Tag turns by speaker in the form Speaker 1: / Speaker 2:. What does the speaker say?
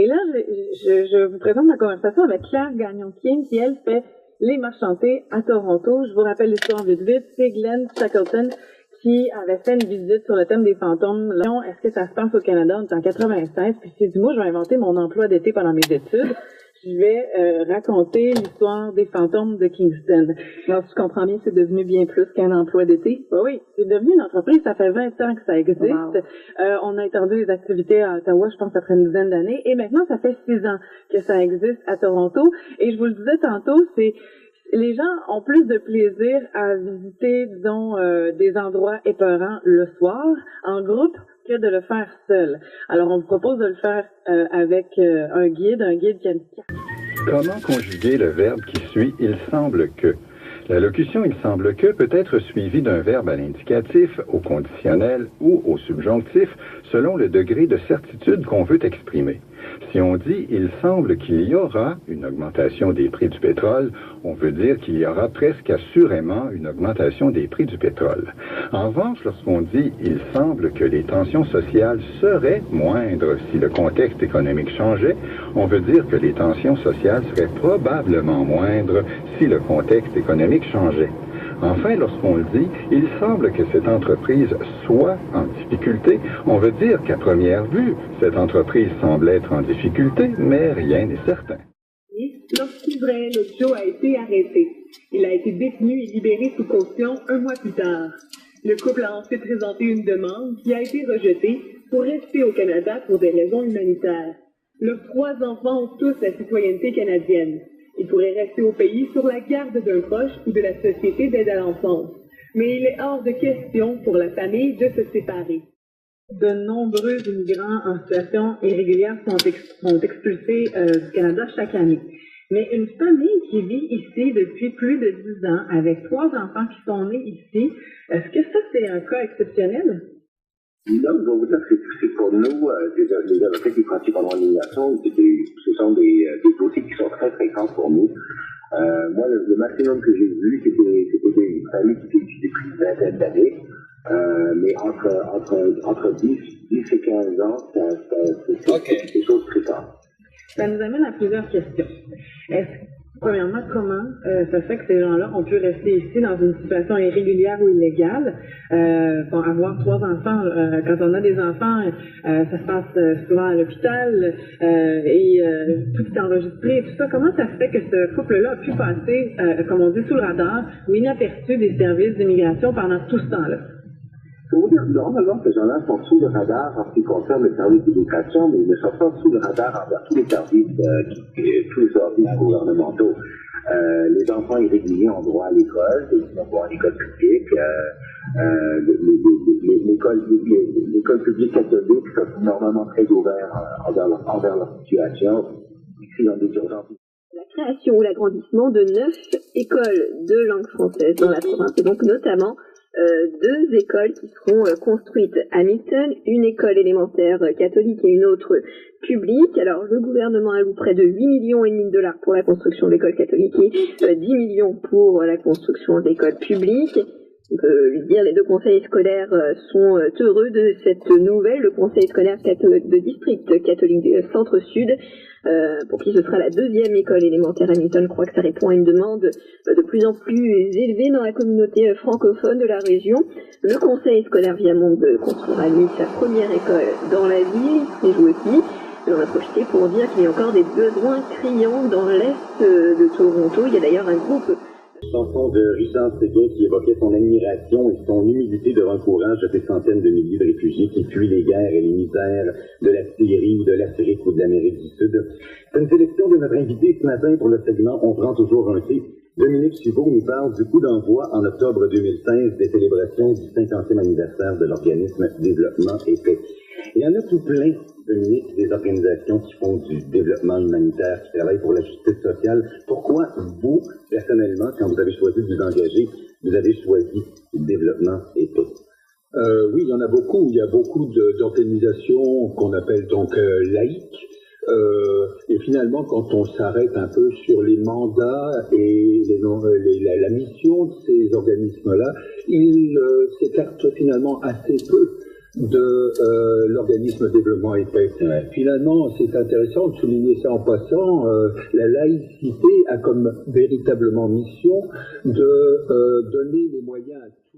Speaker 1: Et là, je vous présente ma conversation avec Claire Gagnon-King, qui, elle, fait les marches chantées à Toronto. Je vous rappelle l'histoire vite vite. C'est Glenn Shackleton qui avait fait une visite sur le thème des fantômes. Est-ce que ça se passe au Canada? On est en 96. Puis il s'est dit, moi, je vais inventer mon emploi d'été pendant mes études. Je vais raconter l'histoire des fantômes de Kingston. Alors, tu comprends bien, c'est devenu bien plus qu'un emploi d'été. Oui, c'est devenu une entreprise. Ça fait 20 ans que ça existe. Wow. On a étendu les activités à Ottawa, je pense, après une dizaine d'années. Et maintenant, ça fait 6 ans que ça existe à Toronto. Et je vous le disais tantôt, les gens ont plus de plaisir à visiter, disons, des endroits épeurants le soir, en groupe, que de le faire seul. Alors, on vous propose de le faire avec un guide qui a une...
Speaker 2: Comment conjuguer le verbe qui suit « il semble que ». La locution « il semble que » peut être suivie d'un verbe à l'indicatif, au conditionnel ou au subjonctif, selon le degré de certitude qu'on veut exprimer. Si on dit « il semble qu'il y aura une augmentation des prix du pétrole », on veut dire qu'il y aura presque assurément une augmentation des prix du pétrole. En revanche, lorsqu'on dit « il semble que les tensions sociales seraient moindres si le contexte économique changeait », on veut dire que les tensions sociales seraient probablement moindres si le contexte économique changeait. Enfin, lorsqu'on le dit, il semble que cette entreprise soit en difficulté, on veut dire qu'à première vue, cette entreprise semble être en difficulté, mais rien n'est certain.
Speaker 1: Lorsqu'Israël Ocho a été arrêté, il a été détenu et libéré sous caution 1 mois plus tard. Le couple a ensuite présenté une demande qui a été rejetée pour rester au Canada pour des raisons humanitaires. Leurs 3 enfants ont tous la citoyenneté canadienne. Ils pourraient rester au pays sur la garde d'un proche ou de la Société d'aide à l'enfance. Mais il est hors de question pour la famille de se séparer. De nombreux immigrants en situation irrégulière sont expulsés du Canada chaque année. Mais une famille qui vit ici depuis plus de 10 ans, avec 3 enfants qui sont nés ici, est-ce que ça, c'est un cas exceptionnel?
Speaker 3: Là, je vais vous dire que c'est pour nous, les avocats qui pratiquent en l'immigration, ce sont des dossiers qui sont très fréquents pour nous. Moi, le maximum que j'ai vu, c'était des familles qui étaient ici depuis une vingtaine d'années. Mais entre 10 et 15 ans, c'est des choses fréquentes.
Speaker 1: Ça nous amène à plusieurs questions. Premièrement, comment ça fait que ces gens-là ont pu rester ici dans une situation irrégulière ou illégale? Pour avoir 3 enfants, quand on a des enfants, ça se passe souvent à l'hôpital et tout est enregistré et tout ça. Comment ça se fait que ce couple-là a pu passer, comme on dit, sous le radar ou inaperçu des services d'immigration pendant tout ce temps-là?
Speaker 3: Je veux dire, normalement, ces gens-là sont sous le radar en ce qui concerne le service d'éducation, mais ils ne sont pas sous le radar envers tous les services, tous les services gouvernementaux. Les enfants irréguliers ont droit à l'école, ils ont droit à l'école publique, l'école publique catholique sont normalement très ouverts envers leur situation, ici dans des urgences.
Speaker 4: La création ou l'agrandissement de 9 écoles de langue française dans la province, et donc notamment 2 écoles qui seront construites à Milton, une école élémentaire catholique et une autre publique. Alors, le gouvernement alloue près de 8,5 millions de dollars pour la construction d'écoles catholiques et 10 millions pour la construction d'écoles publiques. On peut lui dire, les 2 conseils scolaires sont heureux de cette nouvelle. Le conseil scolaire de district catholique du Centre-Sud, pour qui ce sera la 2e école élémentaire à Milton, croit que ça répond à une demande de plus en plus élevée dans la communauté francophone de la région. Le conseil scolaire Viamonde construira lui sa première école dans la ville, et vous aussi. On a profité pour dire qu'il y a encore des besoins criants dans l'est de Toronto. Il y a d'ailleurs un groupe.
Speaker 5: Chanson de Richard Séguin qui évoquait son admiration et son humilité devant le courage de ces centaines de milliers de réfugiés qui fuient les guerres et les misères de la Syrie ou de l'Afrique ou de l'Amérique du Sud. C'est une sélection de notre invité ce matin pour le segment On prend toujours un thé. Dominique Chiveau nous parle du coup d'envoi en octobre 2016 des célébrations du 50e anniversaire de l'organisme Développement et Paix. Il y en a tout plein, Dominique, des organisations qui font du développement humanitaire, qui travaillent pour la justice sociale. Pourquoi vous, personnellement, quand vous avez choisi de vous engager, vous avez choisi le développement et paix?
Speaker 6: Oui, il y en a beaucoup. Il y a beaucoup d'organisations qu'on appelle donc laïques. Et finalement, quand on s'arrête un peu sur les mandats et la mission de ces organismes-là, ils s'écartent finalement assez peu de l'organisme développement et paix.
Speaker 5: Ouais.
Speaker 6: Finalement, c'est intéressant de souligner ça en passant. La laïcité a comme véritablement mission de donner les moyens à